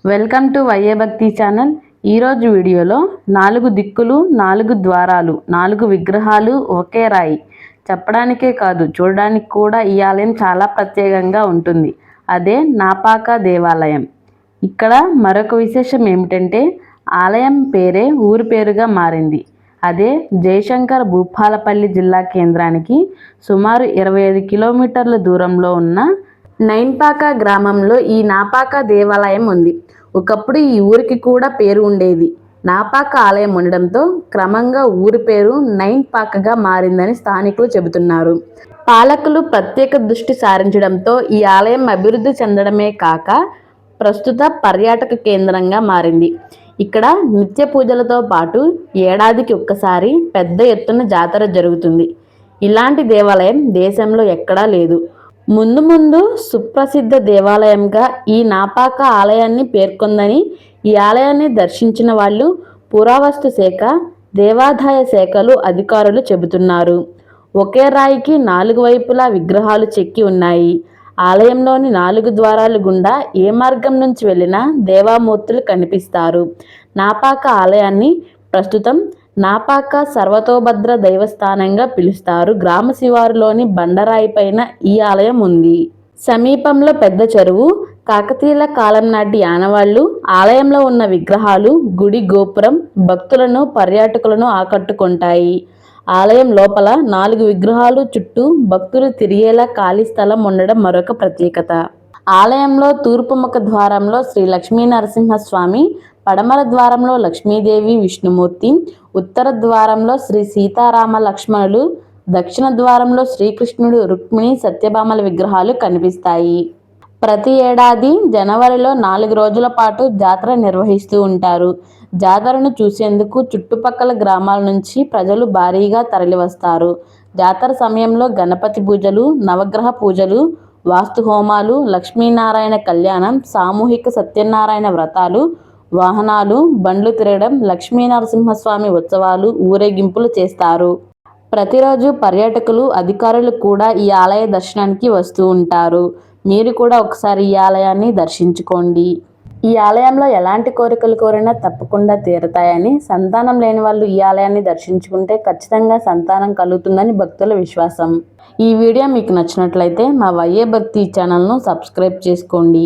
Welcome to వైఏ భక్తి channel. ఈరోజు వీడియోలో 4 దిక్కులు 4 ద్వారాలు 4 విగ్రహాలు ఒకే రాయి. చెప్పడానికే కాదు, చూడడానికి కూడా ఈ ఆలయం చాలా ప్రత్యేకంగా ఉంటుంది. అదే నాపాక దేవాలయం. ఇక్కడ మరొక విశేషం ఏమిటంటే ఆలయం పేరే ఊరి పేరుగా మారింది. అదే జయశంకర్ భూపాలపల్లి జిల్లా కేంద్రానికి సుమారు 25 కిలోమీటర్ల దూరంలో ఉన్న నైన్పాక గ్రామంలో ఈ నాపాక దేవాలయం ఉంది. ఒకప్పుడు ఈ ఊరికి కూడా పేరు ఉండేది. నాపాక ఆలయం ఉండడంతో క్రమంగా ఊరి పేరు నైన్పాకగా మారిందని స్థానికులు చెబుతున్నారు. పాలకులు ప్రత్యేక దృష్టి సారించడంతో ఈ ఆలయం అభివృద్ధి చెందడమే కాక ప్రస్తుత పర్యాటక కేంద్రంగా మారింది. ఇక్కడ నిత్య పూజలతో పాటు ఏడాదికి ఒక్కసారి పెద్ద ఎత్తున జాతర జరుగుతుంది. ఇలాంటి దేవాలయం దేశంలో ఎక్కడా లేదు. ముందు ముందు సుప్రసిద్ధ దేవాలయంగా ఈ నాపాక ఆలయాన్ని పేర్కొందని ఈ ఆలయాన్ని దర్శించిన వాళ్ళు పురావస్తు శాఖ, దేవాదాయ శాఖలు అధికారులు చెబుతున్నారు. ఒకే రాయికి 4 వైపులా విగ్రహాలు చెక్కి ఉన్నాయి. ఆలయంలోని 4 ద్వారాలు గుండా ఏ మార్గం నుంచి వెళ్ళినా దేవామూర్తులు కనిపిస్తారు. నాపాక ఆలయాన్ని ప్రస్తుతం నాపాక సర్వతోభద్ర దైవస్థానంగా పిలుస్తారు. గ్రామ శివారులోని బండరాయి పైన ఈ ఆలయం ఉంది. సమీపంలో పెద్ద చెరువు, కాకతీయుల కాలం నాటి ఆనవాళ్లు, ఆలయంలో ఉన్న విగ్రహాలు, గుడి గోపురం భక్తులను పర్యాటకులను ఆకట్టుకుంటాయి. ఆలయం లోపల 4 విగ్రహాలు చుట్టూ భక్తులు తిరిగేలా ఖాళీ స్థలం ఉండడం మరొక ప్రత్యేకత. ఆలయంలో తూర్పు ముఖ ద్వారంలో శ్రీ లక్ష్మీ నరసింహస్వామి, పడమర ద్వారంలో లక్ష్మీదేవి విష్ణుమూర్తి, ఉత్తర ద్వారంలో శ్రీ సీతారామ లక్ష్మణులు, దక్షిణ ద్వారంలో శ్రీకృష్ణుడు రుక్మిణి సత్యభామల విగ్రహాలు కనిపిస్తాయి. ప్రతి ఏడాది జనవరిలో 4 రోజుల పాటు జాతర నిర్వహిస్తూ ఉంటారు. జాతరను చూసేందుకు చుట్టుపక్కల గ్రామాల నుంచి ప్రజలు భారీగా తరలివస్తారు. జాతర సమయంలో గణపతి పూజలు, నవగ్రహ పూజలు, వాస్తు హోమాలు, లక్ష్మీనారాయణ కళ్యాణం, సామూహిక సత్యనారాయణ వ్రతాలు, వాహనాలు, బండ్లు తిరగడం, లక్ష్మీ నరసింహస్వామి ఉత్సవాలు, ఊరేగింపులు చేస్తారు. ప్రతిరోజు పర్యాటకులు, అధికారులు కూడా ఈ ఆలయ దర్శనానికి వస్తూ ఉంటారు. మీరు కూడా ఒకసారి ఈ ఆలయాన్ని దర్శించుకోండి. ఈ ఆలయంలో ఎలాంటి కోరికలు కోరినా తప్పకుండా తీరుతాయని, సంతానం లేని వాళ్ళు ఈ ఆలయాన్ని దర్శించుకుంటే ఖచ్చితంగా సంతానం కలుగుతుందని భక్తుల విశ్వాసం. ఈ వీడియో మీకు నచ్చినట్లయితే మా వైఏ భక్తి ఛానల్ను సబ్స్క్రైబ్ చేసుకోండి.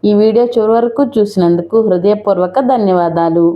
ఈ వీడియో చివరి వరకు చూసినందుకు హృదయపూర్వక ధన్యవాదాలు.